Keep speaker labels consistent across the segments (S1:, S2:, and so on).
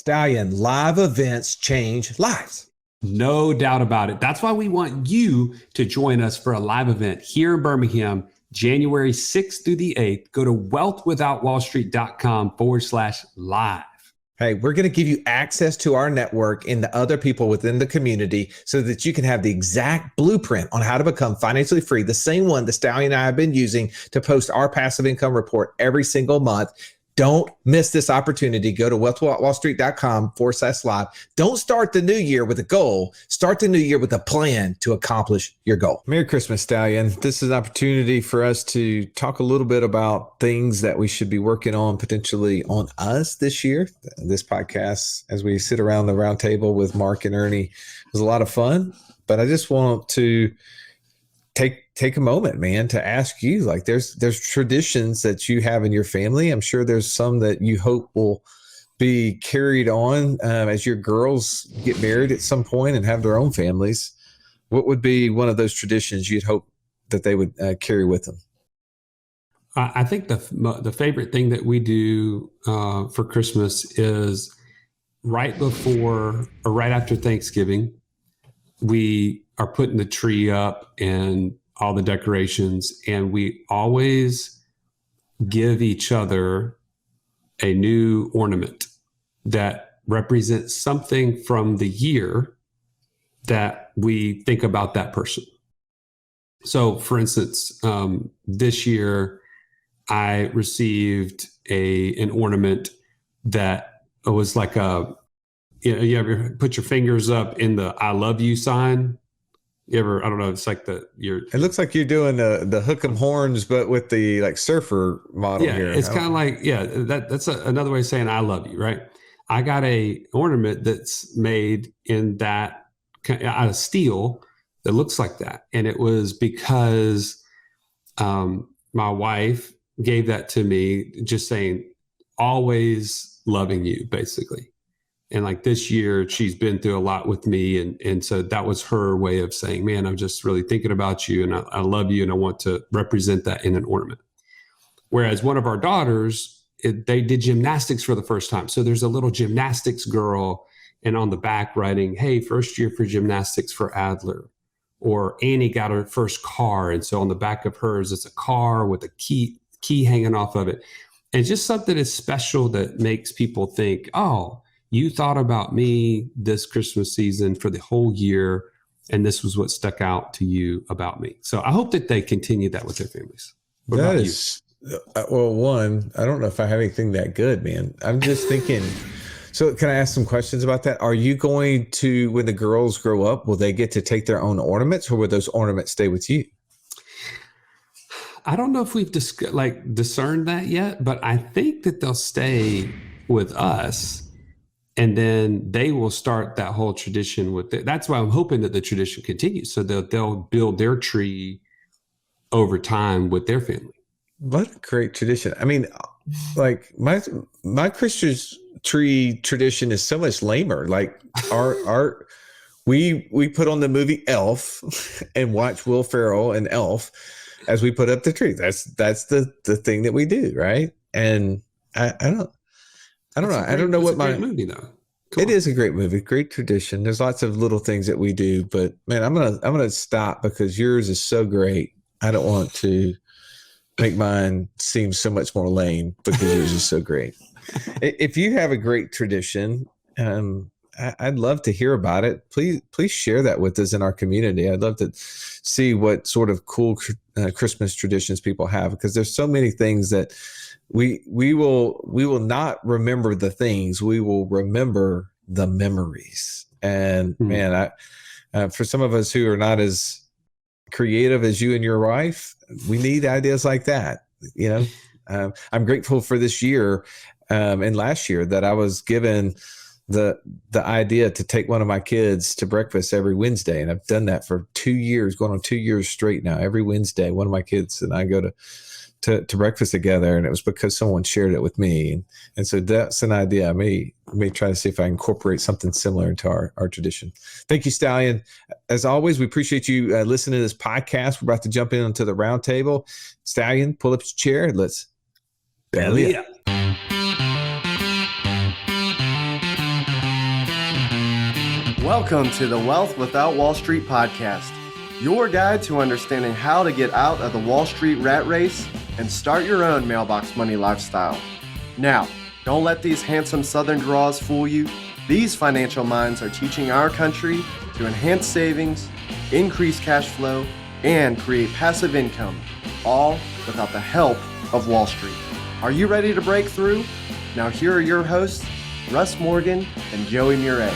S1: Stallion, live events change lives.
S2: No doubt about it. That's why we want you to join us for a live event here in Birmingham, January 6th through the 8th. Go to wealthwithoutwallstreet.com/live.
S1: Hey, we're going to give you access to our network and the other people within the community so that you can have the exact blueprint on how to become financially free, the same one that Stallion and I have been using to post our passive income report every single month. Don't miss this opportunity. Go to wealthwithoutwallstreet.com/live. Don't start the new year with a goal. Start the new year with a plan to accomplish your goal. Merry Christmas, Stallion. This is an opportunity for us to talk a little bit about things that we should be working on potentially on us this year. This podcast, as we sit around the round table with Mark and Ernie, was a lot of fun. But I just want to take a moment, man, to ask you, like, there's traditions that you have in your family. I'm sure there's some that you hope will be carried on as your girls get married at some point and have their own families. What would be one of those traditions you'd hope that they would carry with them?
S2: I think the favorite thing that we do for Christmas is right before or right after Thanksgiving, we are putting the tree up and all the decorations, and we always give each other a new ornament that represents something from the year that we think about that person. So for instance, this year I received an ornament that was like you ever put your fingers up in the I love you sign? You ever, I don't know, it's like it
S1: looks like you're doing the hook 'em horns, but with the like surfer model here.
S2: It's kind of like, that's another way of saying I love you, right? I got a ornament that's made in that out of steel that looks like that. And it was because my wife gave that to me, just saying, always loving you, basically. And like this year, she's been through a lot with me. And so that was her way of saying, man, I'm just really thinking about you and I love you and I want to represent that in an ornament. Whereas one of our daughters, they did gymnastics for the first time. So there's a little gymnastics girl and on the back writing, hey, first year for gymnastics for Adler. Or Annie got her first car. And so on the back of hers, it's a car with a key hanging off of it. And just something that's special that makes people think, oh, you thought about me this Christmas season for the whole year, and this was what stuck out to you about me. So I hope that they continue that with their families. What
S1: that
S2: about
S1: is, you? Well, one, I don't know if I have anything that good, man. I'm just thinking, so can I ask some questions about that? Are you going to, when the girls grow up, will they get to take their own ornaments, or will those ornaments stay with you?
S2: I don't know if we've discerned that yet, but I think that they'll stay with us. And then they will start that whole tradition with it. That's why I'm hoping that the tradition continues. So they'll build their tree over time with their family.
S1: What a great tradition. I mean, like my Christmas tree tradition is so much lamer. Like we put on the movie Elf and watch Will Ferrell and Elf as we put up the tree. That's the thing that we do, right? And I don't know. I don't know what my
S2: movie though.
S1: It is a great movie, great tradition. There's lots of little things that we do, but man, I'm gonna stop because yours is so great. I don't want to make mine seem so much more lame because yours is so great. If you have a great tradition, I'd love to hear about it. Please share that with us in our community. I'd love to see what sort of cool Christmas traditions people have, because there's so many things that we will not remember the things. We will remember the memories. And man, for some of us who are not as creative as you and your wife, we need ideas like that. You know, I'm grateful for this year and last year that I was given the idea to take one of my kids to breakfast every Wednesday. And I've done that for 2 years, going on 2 years straight now. Every Wednesday, one of my kids and I go to breakfast together, and it was because someone shared it with me. And so that's an idea. I may try to see if I incorporate something similar into our tradition. Thank you, Stallion. As always, we appreciate you listening to this podcast. We're about to jump into the round table. Stallion, pull up your chair. Let's belly up.
S3: Welcome to the Wealth Without Wall Street podcast, your guide to understanding how to get out of the Wall Street rat race and start your own mailbox money lifestyle. Now, don't let these handsome Southern draws fool you. These financial minds are teaching our country to enhance savings, increase cash flow, and create passive income, all without the help of Wall Street. Are you ready to break through? Now here are your hosts, Russ Morgan and Joey Murray.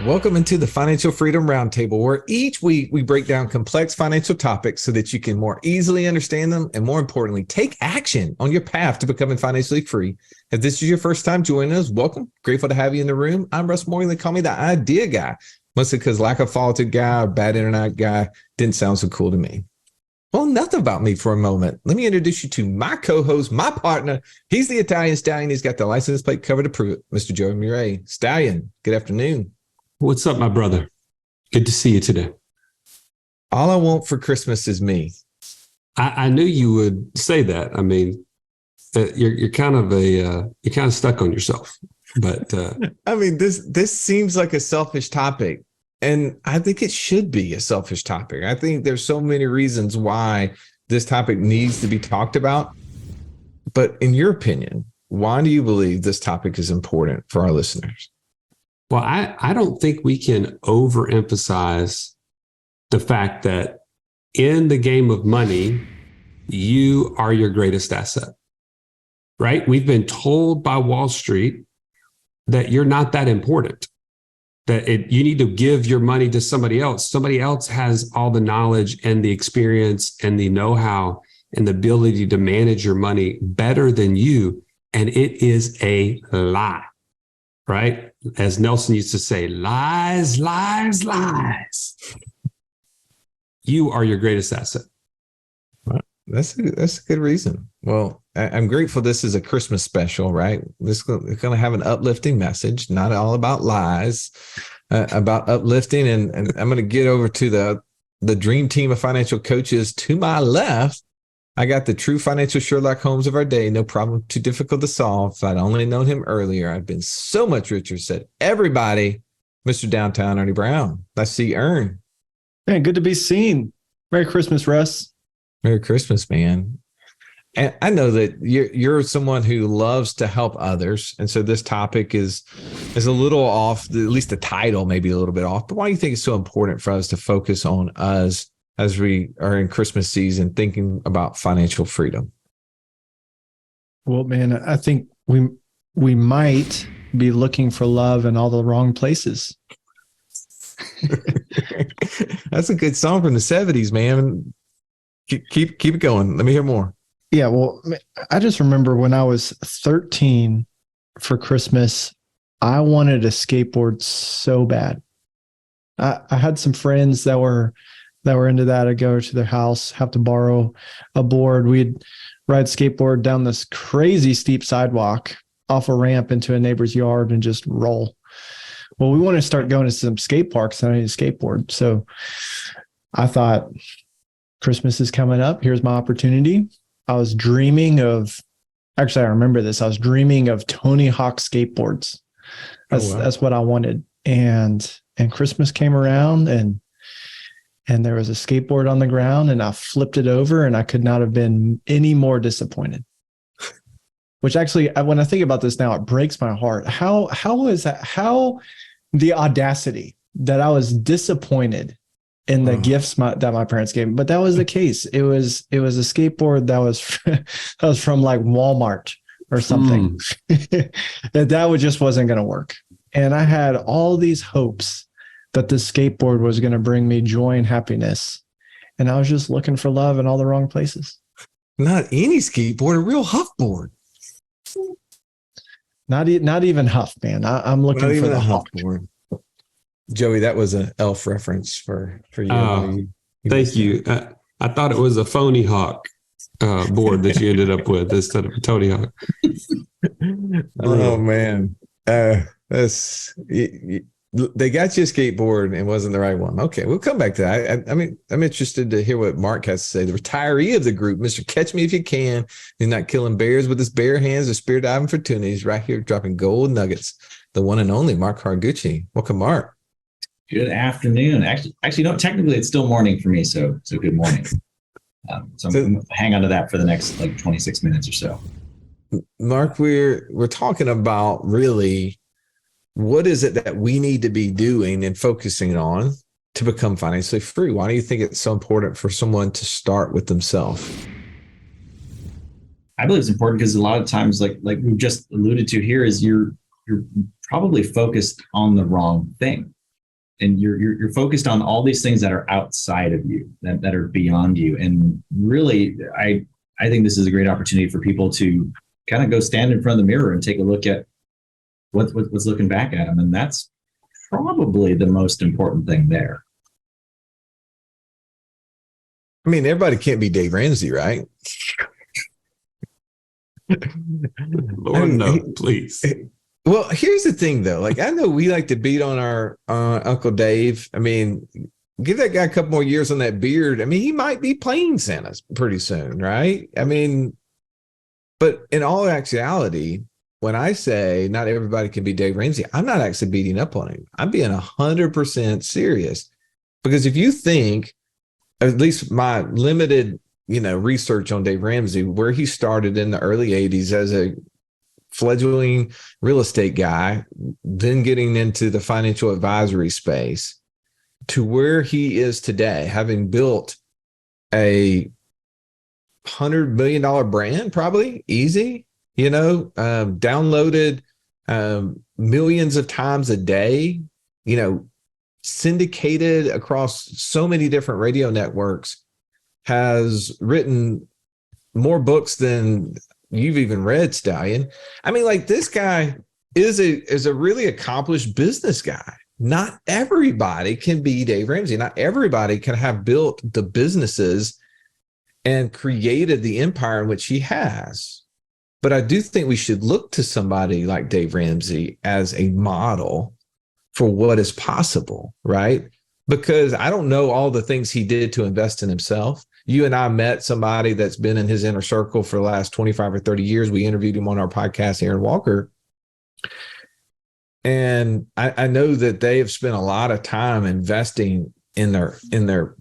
S1: Welcome into the Financial Freedom Roundtable, where each week we break down complex financial topics so that you can more easily understand them and, more importantly, take action on your path to becoming financially free. If this is your first time joining us, welcome. Grateful to have you in the room. I'm Russ Morgan. They call me the idea guy, mostly because lack of follow-through guy or bad internet guy didn't sound so cool to me. Well, enough about me for a moment. Let me introduce you to my co-host, my partner. He's the Italian Stallion. He's got the license plate cover to prove it, Mr. Joey Murray. Stallion, good afternoon.
S2: What's up, my brother? Good to see you today.
S1: All I want for Christmas is me.
S2: I knew you would say that. I mean, you're kind of stuck on yourself. But
S1: I mean, this seems like a selfish topic, and I think it should be a selfish topic. I think there's so many reasons why this topic needs to be talked about. But in your opinion, why do you believe this topic is important for our listeners?
S2: Well, I don't think we can overemphasize the fact that in the game of money, you are your greatest asset, right? We've been told by Wall Street that you're not that important, that you need to give your money to somebody else. Somebody else has all the knowledge and the experience and the know-how and the ability to manage your money better than you. And it is a lie. Right? As Nelson used to say, lies, lies, lies. You are your greatest asset.
S1: Well, that's a good reason. Well, I'm grateful this is a Christmas special, right? This is going to have an uplifting message, not all about lies, about uplifting. And I'm going to get over to the dream team of financial coaches to my left. I got the true financial Sherlock Holmes of our day. No problem too difficult to solve. If I'd only known him earlier, I'd been so much richer. Said everybody, Mr. Downtown Ernie Brown. I see Ern.
S4: Man, good to be seen. Merry Christmas, Russ.
S1: Merry Christmas, man. And I know that you're someone who loves to help others. And so this topic is a little off, at least the title may be a little bit off. But why do you think it's so important for us to focus on us as we are in Christmas season, thinking about financial freedom?
S4: Well, man, I think we might be looking for love in all the wrong places.
S1: That's a good song from the 70s, man. Keep it going. Let me hear more.
S4: Yeah, well, I just remember when I was 13 for Christmas, I wanted a skateboard so bad. I had some friends that were into that. I'd go to their house, have to borrow a board. We'd ride skateboard down this crazy steep sidewalk off a ramp into a neighbor's yard and just roll. Well, we want to start going to some skate parks and I need a skateboard. So I thought, Christmas is coming up. Here's my opportunity. I was dreaming of, actually, I remember this. I was dreaming of Tony Hawk skateboards. That's what I wanted. And Christmas came around and there was a skateboard on the ground and I flipped it over and I could not have been any more disappointed. Which actually, when I think about this now, it breaks my heart. How is that? How the audacity that I was disappointed in the gifts that my parents gave me. But that was the case. It was a skateboard that was from like Walmart or something. that just wasn't going to work. And I had all these hopes that the skateboard was going to bring me joy and happiness. And I was just looking for love in all the wrong places.
S1: Not any skateboard, a real huff board.
S4: Not even huff, man. I'm looking for the huff
S1: board. Joey, that was an elf reference for you.
S2: Thank you. I thought it was a phony hawk board that you ended up with instead of a Tony Hawk.
S1: Oh man, that's they got you a skateboard and it wasn't the right one. Okay, we'll come back to that. I mean, I'm interested to hear what Mark has to say. The retiree of the group, Mr. Catch Me If You Can. He's not killing bears with his bare hands or spear diving for tuna. He's right here dropping gold nuggets. The one and only Mark Hargucci. Welcome, Mark.
S5: Good afternoon. Actually, no. Technically, it's still morning for me. So good morning. So I'm going to hang on to that for the next 26 minutes or so.
S1: Mark, we're talking about really what is it that we need to be doing and focusing on to become financially free? Why do you think it's so important for someone to start with themselves?
S5: I believe it's important because a lot of times, like we've just alluded to here, is you're probably focused on the wrong thing. And you're focused on all these things that are outside of you, that are beyond you. And really, I think this is a great opportunity for people to kind of go stand in front of the mirror and take a look at what's looking back at them. And that's probably the most important thing there.
S1: I mean, everybody can't be Dave Ramsey, right?
S2: Lord, no, please.
S1: Well, here's the thing, though. Like, I know we like to beat on our Uncle Dave. I mean, give that guy a couple more years on that beard. I mean, he might be playing Santa pretty soon, right? I mean, but in all actuality, when I say not everybody can be Dave Ramsey, I'm not actually beating up on him. I'm being 100% serious. Because if you think, at least my limited, research on Dave Ramsey, where he started in the early 80s as a fledgling real estate guy, then getting into the financial advisory space to where he is today, having built a $100 million brand, probably easy, downloaded millions of times a day, syndicated across so many different radio networks, has written more books than you've even read, Stallion. I mean, like, this guy is a really accomplished business guy. Not everybody can be Dave Ramsey. Not everybody can have built the businesses and created the empire in which he has. But I do think we should look to somebody like Dave Ramsey as a model for what is possible, right? Because I don't know all the things he did to invest in himself. You and I met somebody that's been in his inner circle for the last 25 or 30 years. We interviewed him on our podcast, Aaron Walker. And I know that they have spent a lot of time investing in their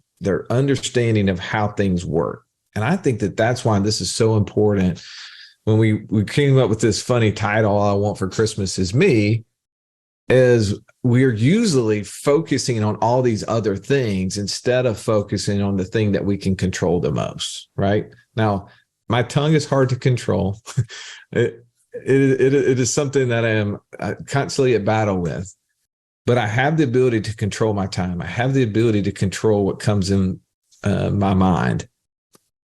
S1: understanding of how things work. And I think that that's why this is so important. When we came up with this funny title, All I Want for Christmas Is Me, is we're usually focusing on all these other things instead of focusing on the thing that we can control the most, right? Now, my tongue is hard to control. It is something that I am constantly at battle with, but I have the ability to control my time. I have the ability to control what comes in my mind.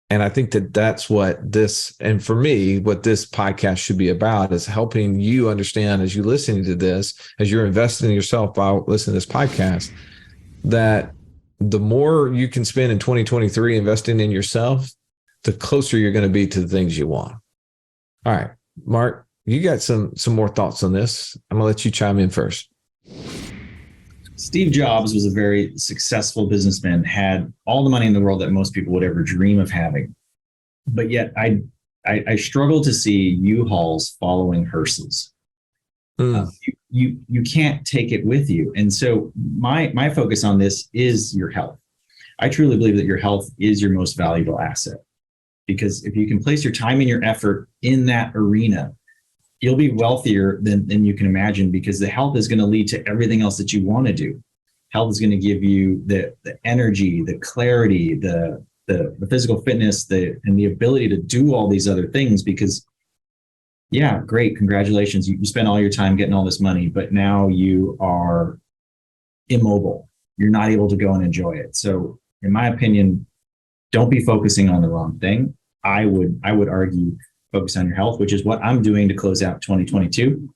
S1: And I think that that's what this, and for me, what this podcast should be about, is helping you understand, as you're listening to this, as you're investing in yourself by listening to this podcast, that the more you can spend in 2023 investing in yourself, the closer you're going to be to the things you want. All right, Mark, you got some more thoughts on this. I'm going to let you chime in first.
S5: Steve Jobs was a very successful businessman, had all the money in the world that most people would ever dream of having. But yet I struggle to see U-Hauls following hearses. You can't take it with you. And so my focus on this is your health. I truly believe that your health is your most valuable asset, because if you can place your time and your effort in that arena, you'll be wealthier than you can imagine, because the health is going to lead to everything else that you want to do. Health is going to give you the energy, the clarity, the physical fitness, and the ability to do all these other things. Because, yeah, great, congratulations. You spent all your time getting all this money, but now you are immobile. You're not able to go and enjoy it. So, in my opinion, don't be focusing on the wrong thing. I would argue, focus on your health, which is what I'm doing to close out 2022.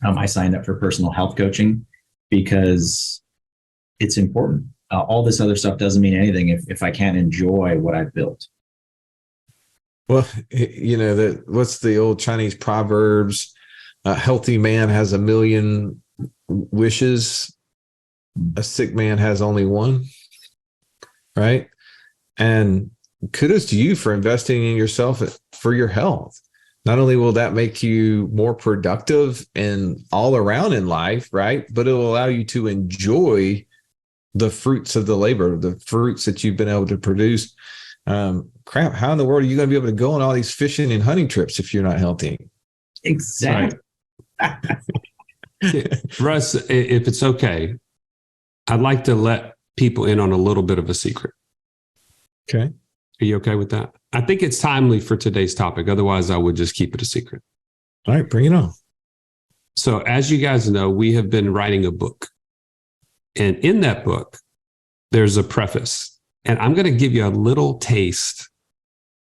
S5: I signed up for personal health coaching because it's important. All this other stuff doesn't mean anything if I can't enjoy what I've built.
S1: Well, what's the old Chinese proverbs? A healthy man has a million wishes a sick man has only one, right? And kudos to you for investing in yourself for your health. Not only will that make you more productive and all around in life, right? But it will allow you to enjoy the fruits of the labor, the fruits that you've been able to produce. Crap, how in the world are you going to be able to go on all these fishing and hunting trips if you're not healthy?
S5: Exactly.
S2: Russ, if it's okay, I'd like to let people in on a little bit of a secret.
S1: Okay.
S2: Are you okay with that? I think it's timely for today's topic. Otherwise, I would just keep it a secret.
S1: All right, bring it on.
S2: So as you guys know, we have been writing a book. And in that book, there's a preface. And I'm going to give you a little taste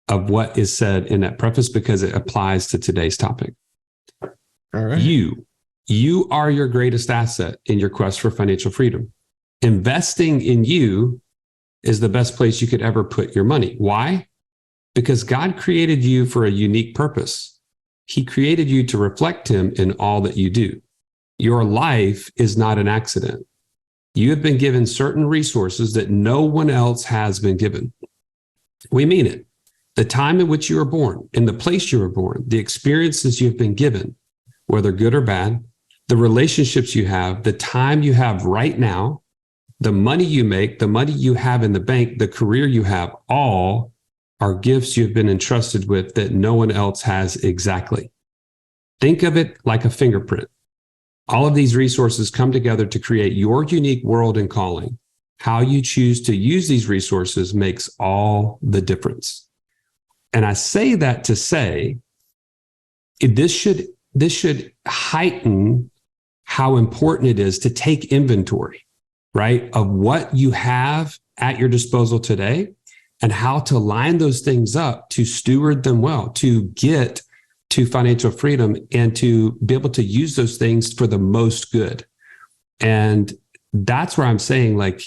S2: of what is said in that preface because it applies to today's topic.
S1: All right.
S2: You are your greatest asset in your quest for financial freedom. Investing in you is the best place you could ever put your money. Why? Because God created you for a unique purpose. He created you to reflect Him in all that you do. Your life is not an accident. You have been given certain resources that no one else has been given. We mean it. The time in which you were born, in the place you were born, the experiences you've been given, whether good or bad, the relationships you have, the time you have right now, the money you make, the money you have in the bank, the career you have, all are gifts you've been entrusted with that no one else has exactly. Think of it like a fingerprint. All of these resources come together to create your unique world and calling. How you choose to use these resources makes all the difference. And I say that to say, this should heighten how important it is to take inventory, right, of what you have at your disposal today and how to line those things up to steward them well, to get to financial freedom and to be able to use those things for the most good. And that's where I'm saying, like,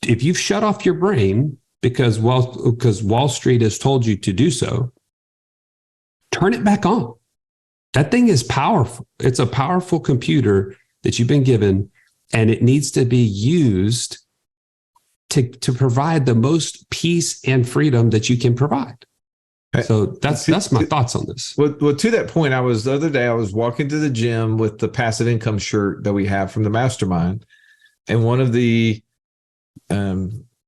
S2: if you've shut off your brain because Wall Street has told you to do so, turn it back on. That thing is powerful. It's a powerful computer that you've been given, and it needs to be used to provide the most peace and freedom that you can provide. So that's my thoughts on this.
S1: Well, to that point, the other day I was walking to the gym with the passive income shirt that we have from the mastermind. And one of the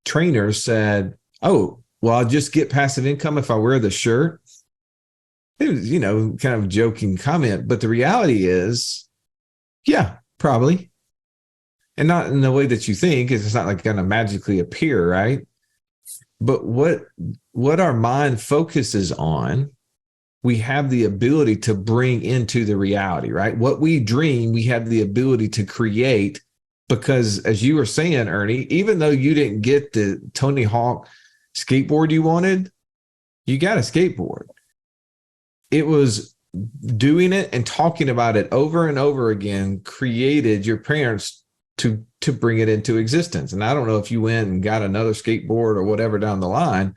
S1: trainers said, "Oh, well, I'll just get passive income if I wear the shirt." It was, kind of a joking comment, but the reality is, yeah, probably. And not in the way that you think. It's not like going to magically appear, right? But what our mind focuses on, we have the ability to bring into the reality, right? What we dream, we have the ability to create, because as you were saying, Ernie, even though you didn't get the Tony Hawk skateboard you wanted, you got a skateboard. It was doing it and talking about it over and over again created your parents to bring it into existence. And I don't know if you went and got another skateboard or whatever down the line,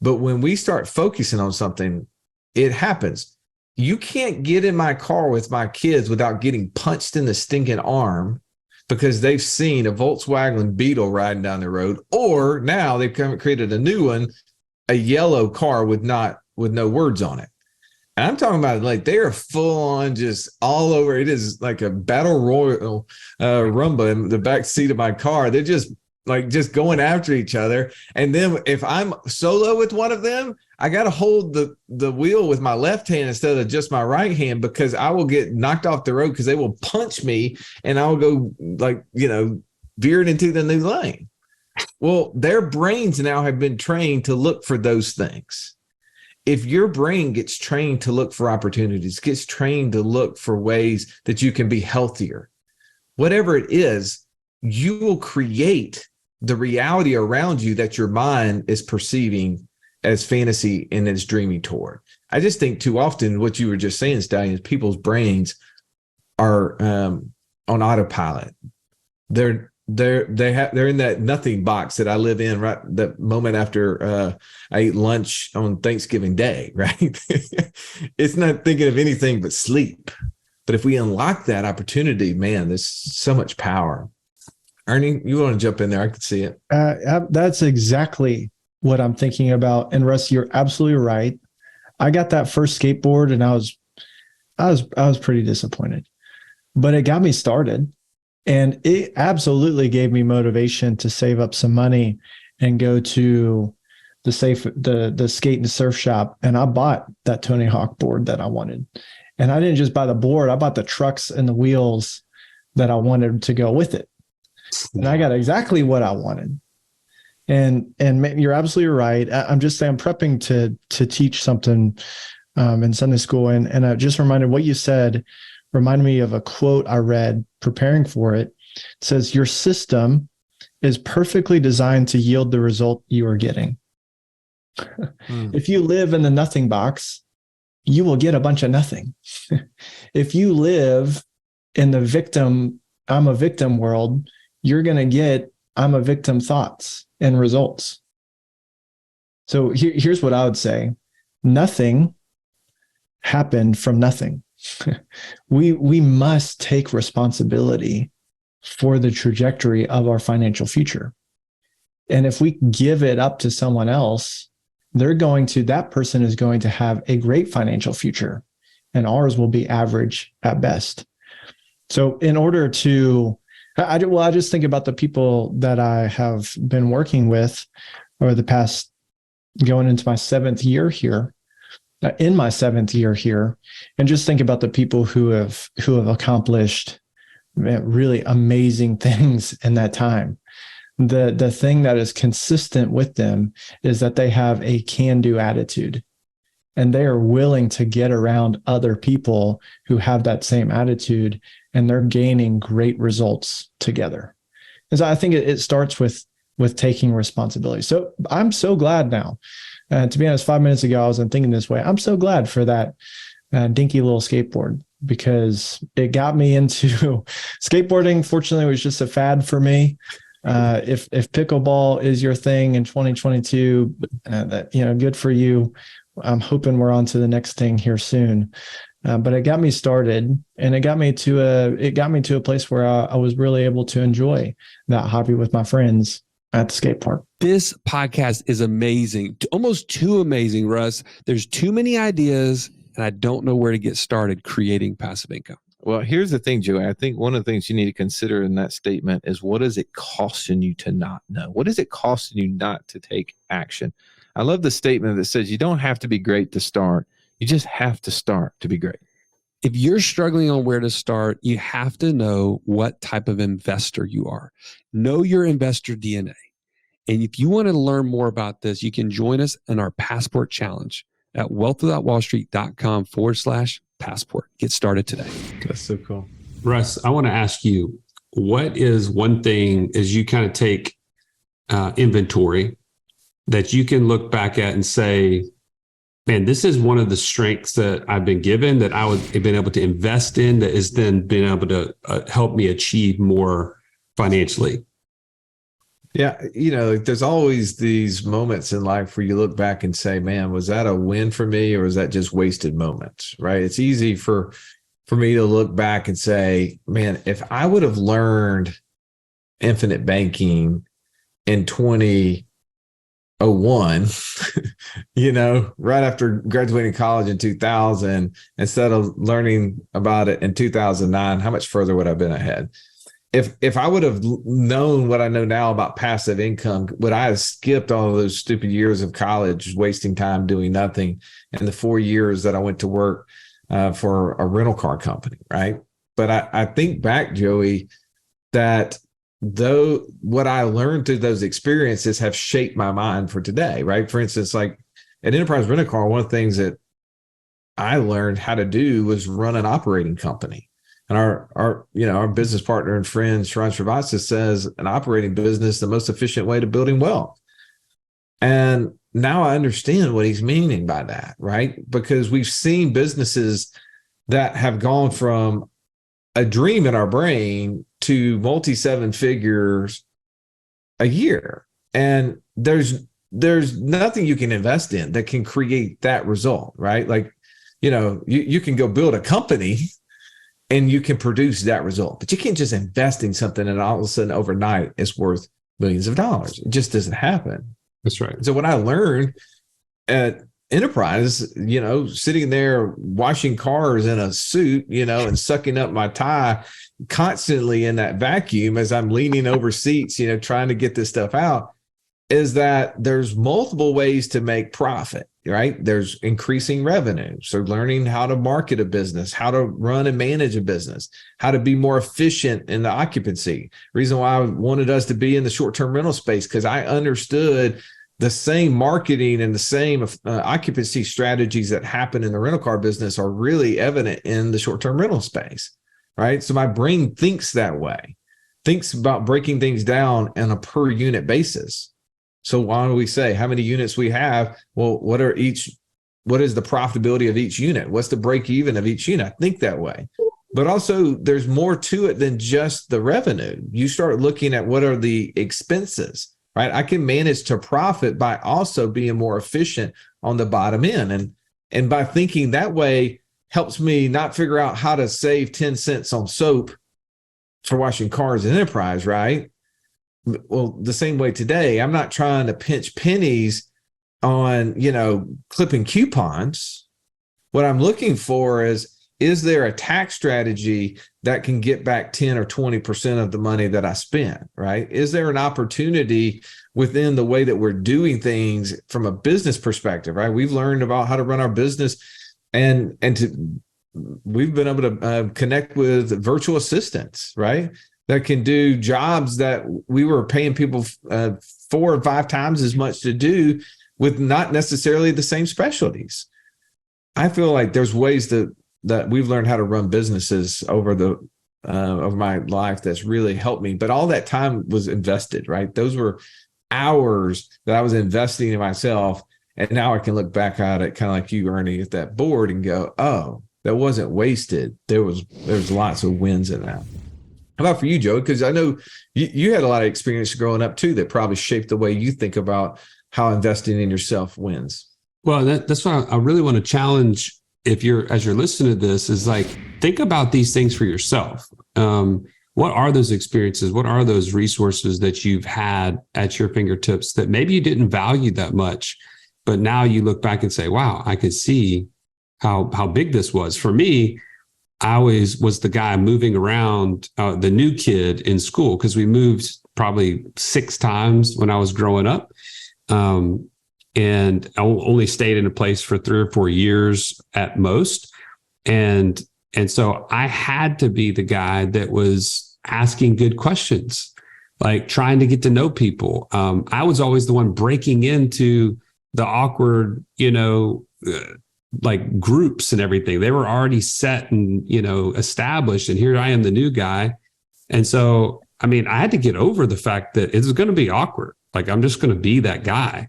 S1: but when we start focusing on something, it happens. You can't get in my car with my kids without getting punched in the stinking arm because they've seen a Volkswagen Beetle riding down the road, or now they've created a new one, a yellow car with no words on it. And I'm talking about, like, they are full on just all over. It is like a battle royal rumba in the back seat of my car. They're just going after each other. And then if I'm solo with one of them, I got to hold the wheel with my left hand instead of just my right hand, because I will get knocked off the road because they will punch me and I will go veered into the new lane. Well, their brains now have been trained to look for those things. If your brain gets trained to look for opportunities, gets trained to look for ways that you can be healthier, whatever it is, you will create the reality around you that your mind is perceiving as fantasy and is dreaming toward. I just think too often what you were just saying, Stallion, is people's brains are on autopilot. They're in that nothing box that I live in right that moment after I eat lunch on Thanksgiving Day, right? It's not thinking of anything but sleep. But if we unlock that opportunity, man, there's so much power. Ernie, you want to jump in there? I can see it.
S4: That's exactly what I'm thinking about. And Russ, you're absolutely right. I got that first skateboard and I was pretty disappointed, but it got me started, and it absolutely gave me motivation to save up some money and go to the skate and surf shop. And I bought that Tony Hawk board that I wanted. And I didn't just buy the board, I bought the trucks and the wheels that I wanted to go with it. And I got exactly what I wanted. And you're absolutely right. I'm just saying, I'm prepping to teach something in Sunday school. And I just reminded what you said, reminded me of a quote I read preparing for it. It says, your system is perfectly designed to yield the result you are getting. If you live in the nothing box, you will get a bunch of nothing. If you live in the I'm a victim world, you're going to get I'm a victim thoughts and results. So here's what I would say. Nothing happened from nothing. We must take responsibility for the trajectory of our financial future. And if we give it up to someone else, that person is going to have a great financial future, and ours will be average at best. So in order to, I just think about the people that I have been working with over the past, going into my seventh year here, and just think about the people who have accomplished really amazing things in that time. The thing that is consistent with them is that they have a can-do attitude, and they are willing to get around other people who have that same attitude, and they're gaining great results together. And so I think it starts with taking responsibility. So I'm so glad now. To be honest, 5 minutes ago, I wasn't thinking this way. I'm so glad for that dinky little skateboard, because it got me into skateboarding. Fortunately, it was just a fad for me. If pickleball is your thing in 2022, good for you. I'm hoping we're on to the next thing here soon. But it got me started, and it got me to a place where I was really able to enjoy that hobby with my friends at the skate park.
S2: This podcast is amazing, almost too amazing, Russ. There's too many ideas, and I don't know where to get started creating passive income.
S1: Well, here's the thing, Joey. I think one of the things you need to consider in that statement is, what is it costing you to not know? What is it costing you not to take action? I love the statement that says you don't have to be great to start. You just have to start to be great.
S2: If you're struggling on where to start, you have to know what type of investor you are. Know your investor DNA. And if you want to learn more about this, you can join us in our Passport Challenge at wealthwithoutwallstreet.com/passport. Get started today.
S1: That's so cool.
S2: Russ, I want to ask you, what is one thing as you kind of take inventory that you can look back at and say, man, this is one of the strengths that I've been given, that I would have been able to invest in, that has then been able to help me achieve more financially?
S1: Yeah. There's always these moments in life where you look back and say, man, was that a win for me, or is that just wasted moments? Right. It's easy for me to look back and say, man, if I would have learned infinite banking in 2001, right after graduating college in 2000, instead of learning about it in 2009, how much further would I have been ahead? If I would have known what I know now about passive income, would I have skipped all of those stupid years of college, wasting time doing nothing, and the 4 years that I went to work for a rental car company, right? But I think back, Joey, that though what I learned through those experiences have shaped my mind for today, right? For instance, like at Enterprise Rent a Car, one of the things that I learned how to do was run an operating company. And our business partner and friend, Sharon Srivastava, says an operating business is the most efficient way to building wealth. And now I understand what he's meaning by that, right? Because we've seen businesses that have gone from a dream in our brain to multi-seven figures a year. And there's nothing you can invest in that can create that result, right? Like, you can go build a company and you can produce that result. But you can't just invest in something and all of a sudden overnight it's worth millions of dollars. It just doesn't happen.
S2: That's right.
S1: So what I learned at Enterprise, sitting there washing cars in a suit, and sucking up my tie constantly in that vacuum as I'm leaning over seats, trying to get this stuff out, is that there's multiple ways to make profit, right? There's increasing revenue. So learning how to market a business, how to run and manage a business, how to be more efficient in the occupancy. Reason why I wanted us to be in the short-term rental space, because I understood the same marketing and the same occupancy strategies that happen in the rental car business are really evident in the short-term rental space, right? So my brain thinks that way, thinks about breaking things down on a per unit basis. So why do we say how many units we have? Well, what is the profitability of each unit? What's the break even of each unit? I think that way. But also there's more to it than just the revenue. You start looking at what are the expenses, right? I can manage to profit by also being more efficient on the bottom end. And by thinking that way helps me not figure out how to save 10 cents on soap for washing cars in Enterprise, right? Well, the same way today, I'm not trying to pinch pennies on, clipping coupons. What I'm looking for is there a tax strategy that can get back 10 or 20% of the money that I spent, right? Is there an opportunity within the way that we're doing things from a business perspective, right? We've learned about how to run our business we've been able to connect with virtual assistants, right? That can do jobs that we were paying people 4 or 5 times as much to do with not necessarily the same specialties. I feel like there's ways that we've learned how to run businesses over my life that's really helped me. But all that time was invested, right? Those were hours that I was investing in myself. And now I can look back at it kind of like you, Ernie, at that board and go, oh, that wasn't wasted. There's lots of wins in that. How about for you, Joe? Because I know you had a lot of experience growing up too that probably shaped the way you think about how investing in yourself wins.
S2: Well, that's why I really want to challenge, as you're listening to this, is like, think about these things for yourself. What are those experiences? What are those resources that you've had at your fingertips that maybe you didn't value that much, but now you look back and say, wow, I could see how big this was. For me, I always was the guy moving around, the new kid in school, because we moved probably 6 times when I was growing up. And I only stayed in a place for 3 or 4 years at most. And so I had to be the guy that was asking good questions, like trying to get to know people. I was always the one breaking into the awkward, like groups and everything. They were already set and, established. And here I am, the new guy. And so, I had to get over the fact that it's going to be awkward. Like, I'm just going to be that guy.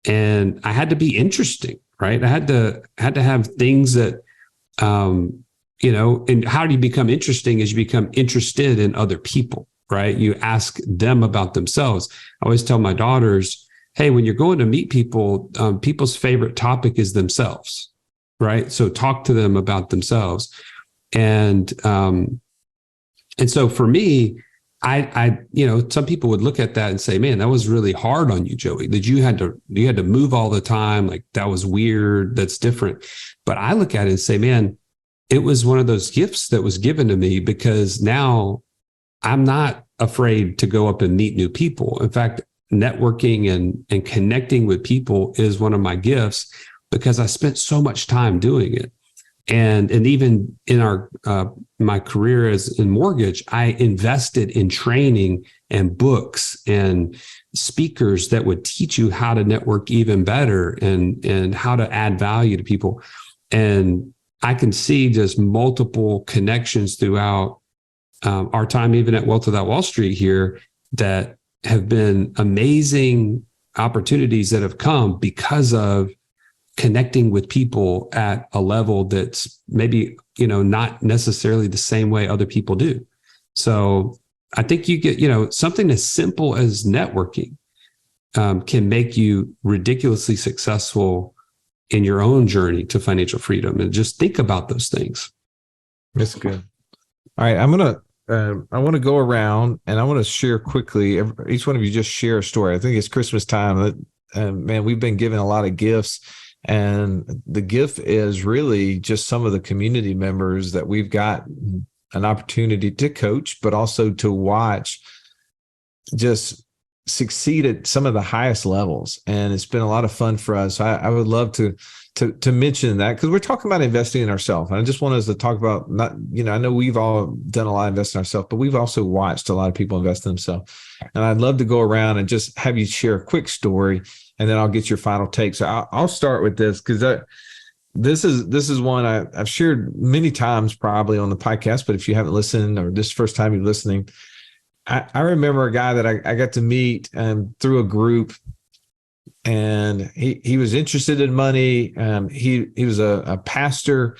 S2: And I had to be interesting, right? I had to have things that, and how do you become interesting is you become interested in other people, right? You ask them about themselves. I always tell my daughters, hey, when you're going to meet people, people's favorite topic is themselves, right? So talk to them about themselves. And so for me, I some people would look at that and say, man, that was really hard on you, Joey, that you had to move all the time. Like, that was weird. That's different. But I look at it and say, man, it was one of those gifts that was given to me, because now I'm not afraid to go up and meet new people. In fact, networking and connecting with people is one of my gifts, because I spent so much time doing it. And even in my career as in mortgage, I invested in training and books and speakers that would teach you how to network even better and how to add value to people. And I can see just multiple connections throughout our time, even at Wealth Without Wall Street here, that have been amazing opportunities that have come because of connecting with people at a level that's maybe, not necessarily the same way other people do. So I think you get, something as simple as networking can make you ridiculously successful in your own journey to financial freedom. And just think about those things.
S1: That's good. All right, I want to go around and I want to share quickly. Each one of you just share a story. I think it's Christmas time. Man, we've been given a lot of gifts, and the gift is really just some of the community members that we've got an opportunity to coach, but also to watch just succeed at some of the highest levels. And it's been a lot of fun for us. I would love to mention that, because we're talking about investing in ourselves. And I just want us to talk about, not, I know we've all done a lot of investing in ourselves, but we've also watched a lot of people invest in themselves. And I'd love to go around and just have you share a quick story, and then I'll get your final take. So I'll start with this, because this is one I've shared many times probably on the podcast, but if you haven't listened, or this is the first time you're listening, I remember a guy that I got to meet through a group, and he was interested in money. He was a pastor,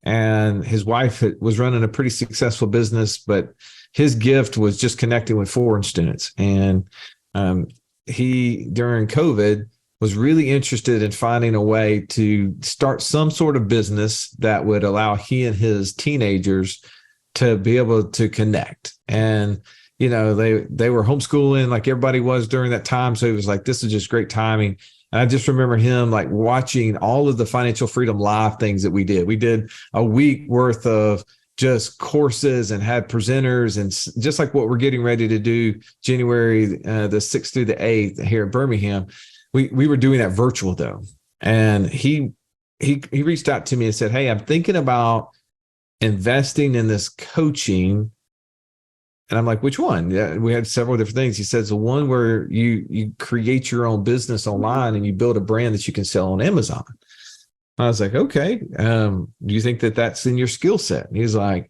S1: and his wife was running a pretty successful business, but his gift was just connecting with foreign students. And he, during COVID, was really interested in finding a way to start some sort of business that would allow he and his teenagers to be able to connect. And they were homeschooling like everybody was during that time. So it was like, this is just great timing. And I just remember him like watching all of the Financial Freedom Live things that we did. We did a week worth of just courses and had presenters, and just like what we're getting ready to do January the 6th through the 8th here in Birmingham. We were doing that virtual though. And he reached out to me and said, hey, I'm thinking about investing in this coaching. And I'm like, which one? Yeah, we had several different things. He says the one where you create your own business online and you build a brand that you can sell on Amazon. I was like, okay. Do you think that that's in your skill set? And he's like,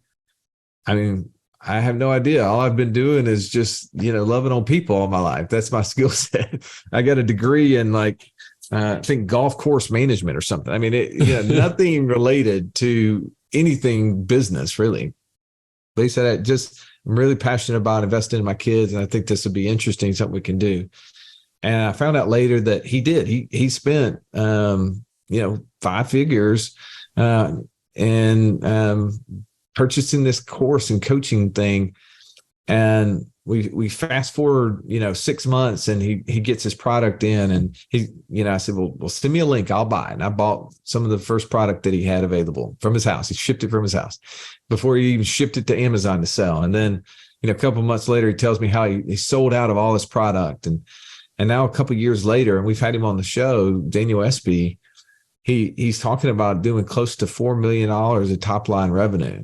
S1: I mean, I have no idea. All I've been doing is just, loving on people all my life. That's my skill set. I got a degree in I think golf course management or something. I mean, nothing related to anything business really. But he said, I'm really passionate about investing in my kids, and I think this would be interesting, something we can do. And I found out later that he did. He spent 5 figures in purchasing this course and coaching thing. And we fast forward 6 months, and he gets his product in, and I said, well, send me a link, I'll buy it. And I bought some of the first product that he had available from his house. He shipped it from his house before he even shipped it to Amazon to sell. And then a couple of months later, he tells me how he sold out of all his product. And now a couple of years later, and we've had him on the show, Daniel Espy, he's talking about doing close to $4 million of top line revenue.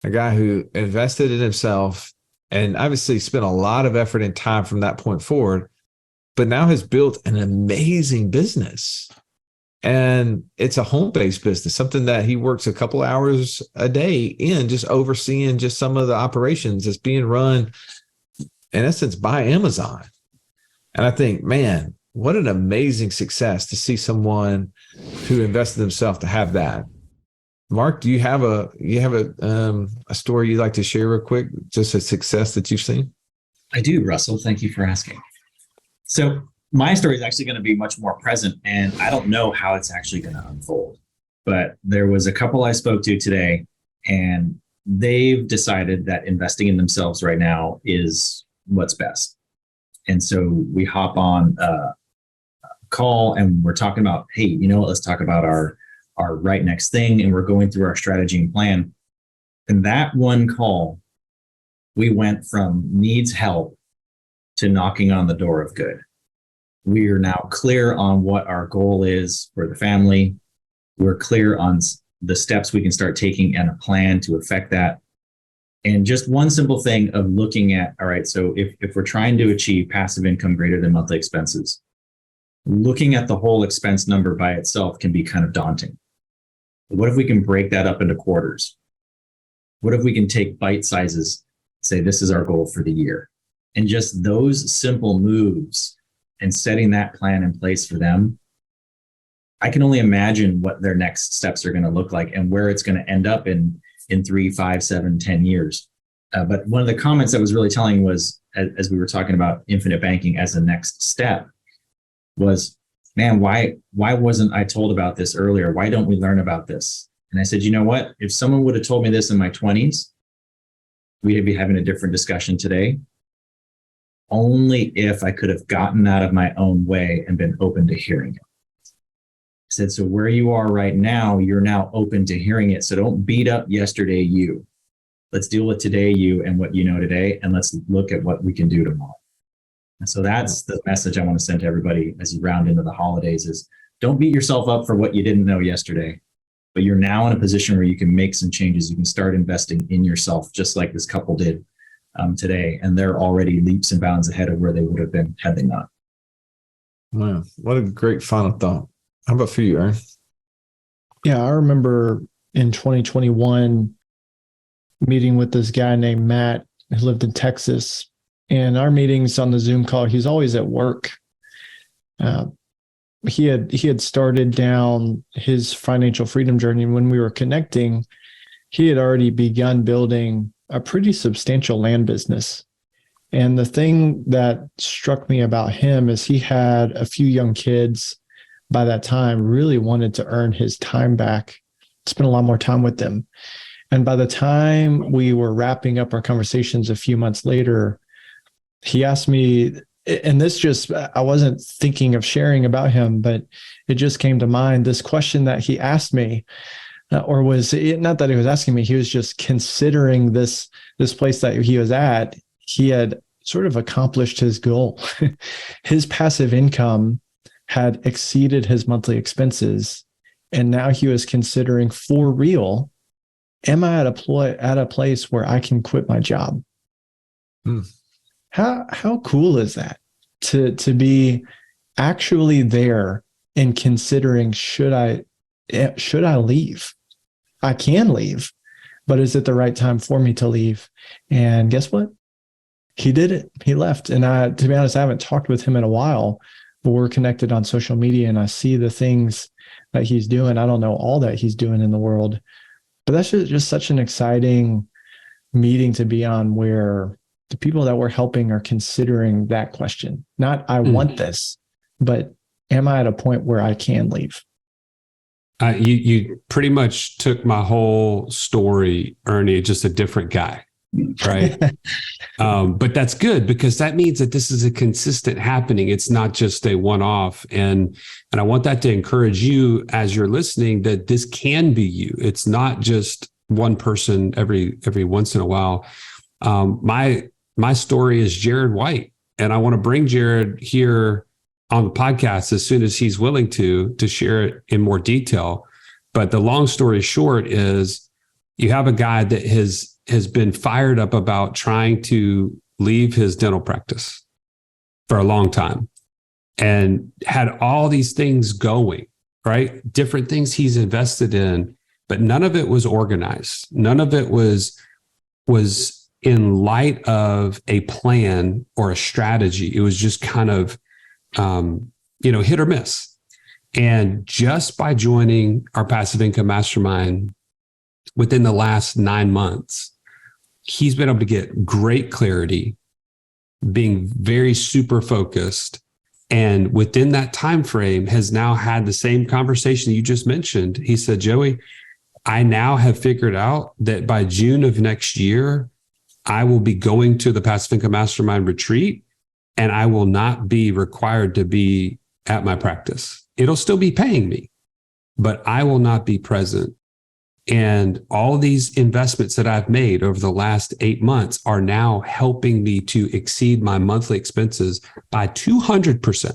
S1: A guy who invested in himself, and obviously spent a lot of effort and time from that point forward, but now has built an amazing business. And it's a home-based business, something that he works a couple hours a day in, just overseeing just some of the operations that's being run, in essence, by Amazon. And I think, man, what an amazing success to see someone who invested themselves to have that. Mark, do you have a story you'd like to share real quick? Just a success that you've seen?
S5: I do, Russell. Thank you for asking. So my story is actually going to be much more present, and I don't know how it's actually going to unfold. But there was a couple I spoke to today, and they've decided that investing in themselves right now is what's best. And so we hop on a call, and we're talking about, hey, let's talk about our right next thing. And we're going through our strategy and plan. And that one call, we went from needs help to knocking on the door of good. We are now clear on what our goal is for the family. We're clear on the steps we can start taking and a plan to affect that. And just one simple thing of looking at, all right, so if we're trying to achieve passive income greater than monthly expenses, looking at the whole expense number by itself can be kind of daunting. What if we can break that up into quarters? What if we can take bite sizes, say this is our goal for the year? And just those simple moves and setting that plan in place for them, I can only imagine what their next steps are going to look like and where it's going to end up in 3, 5, 7, 10 years. But one of the comments that was really telling was, as we were talking about infinite banking as a next step, was, man, why wasn't I told about this earlier? Why don't we learn about this? And I said, you know what? If someone would have told me this in my 20s, we'd be having a different discussion today. Only if I could have gotten out of my own way and been open to hearing it. I said, so where you are right now, you're now open to hearing it. So don't beat up yesterday you. Let's deal with today you and what you know today, and let's look at what we can do tomorrow. And so that's the message I want to send to everybody as you round into the holidays is don't beat yourself up for what you didn't know yesterday, but you're now in a position where you can make some changes. You can start investing in yourself, just like this couple did today. And they're already leaps and bounds ahead of where they would have been had they not.
S1: Wow. What a great final thought. How about for you, Aaron?
S4: Yeah, I remember in 2021 meeting with this guy named Matt who lived in Texas. And our meetings on the Zoom call, he's always at work. He had started down his financial freedom journey. And when we were connecting, he had already begun building a pretty substantial land business. And the thing that struck me about him is he had a few young kids by that time, really wanted to earn his time back, spend a lot more time with them. And by the time we were wrapping up our conversations a few months later, he asked me, and this just, I wasn't thinking of sharing about him, but it just came to mind, this question that he asked me, or was it not that he was asking me, he was just considering this place that he was at. He had sort of accomplished his goal. His passive income had exceeded his monthly expenses. And now he was considering, for real, am I at a place where I can quit my job? How cool is that to be actually there and considering, should I leave? I can leave, but is it the right time for me to leave? And guess what? He did it. He left. And to be honest, I haven't talked with him in a while, but we're connected on social media and I see the things that he's doing. I don't know all that he's doing in the world, but that's just such an exciting meeting to be on, where the people that we're helping are considering that question. Not, I want this, but am I at a point where I can leave?
S2: You pretty much took my whole story, Ernie, just a different guy, right? But that's good, because that means that this is a consistent happening. It's not just a one-off. And I want that to encourage you as you're listening, that this can be you. It's not just one person every once in a while. My story is Jared White, and I want to bring Jared here on the podcast as soon as he's willing to share it in more detail. But the long story short is, you have a guy that has been fired up about trying to leave his dental practice for a long time, and had all these things going, right? Different things he's invested in, but none of it was organized. None of it was in light of a plan or a strategy. It was just kind of, hit or miss. And just by joining our passive income mastermind within the last 9 months, he's been able to get great clarity, being very super focused. And within that time frame has now had the same conversation you just mentioned. He said, Joey, I now have figured out that by June of next year, I will be going to the Passive Income Mastermind retreat, and I will not be required to be at my practice. It'll still be paying me, but I will not be present. And all these investments that I've made over the last 8 months are now helping me to exceed my monthly expenses by 200%.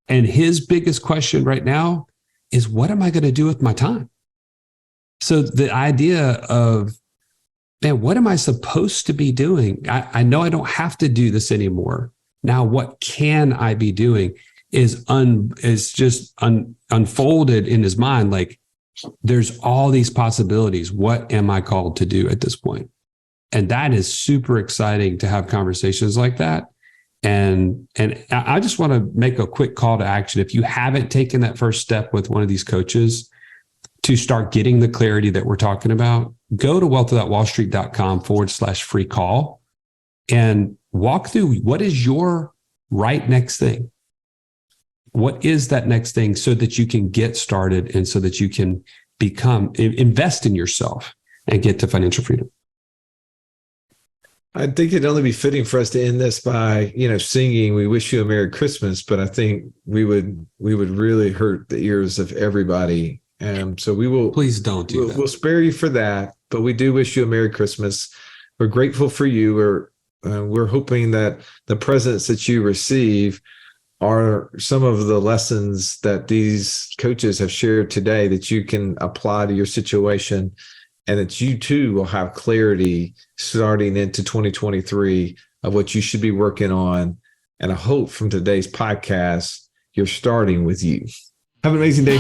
S2: And his biggest question right now is, what am I going to do with my time? So the idea of, man, what am I supposed to be doing? I know I don't have to do this anymore. Now, what can I be doing is just unfolded in his mind. Like, there's all these possibilities. What am I called to do at this point? And that is super exciting to have conversations like that. And I just want to make a quick call to action. If you haven't taken that first step with one of these coaches to start getting the clarity that we're talking about, go to wealthwithoutwallstreet.com/free call and walk through what is your right next thing. What is that next thing, so that you can get started and so that you can invest in yourself. and get to financial freedom.
S1: I think it'd only be fitting for us to end this by, singing "We Wish You a Merry Christmas," but I think we would really hurt the ears of everybody. So we will.
S2: Please don't do that.
S1: We'll spare you for that, but we do wish you a Merry Christmas. We're grateful for you. We're hoping that the presents that you receive are some of the lessons that these coaches have shared today that you can apply to your situation, and that you too will have clarity starting into 2023 of what you should be working on. And I hope from today's podcast, you're starting with you. Have an amazing day.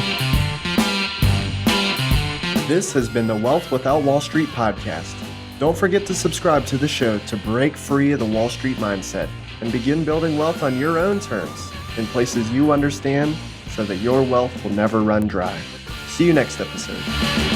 S3: This has been the Wealth Without Wall Street podcast. Don't forget to subscribe to the show to break free of the Wall Street mindset and begin building wealth on your own terms in places you understand so that your wealth will never run dry. See you next episode.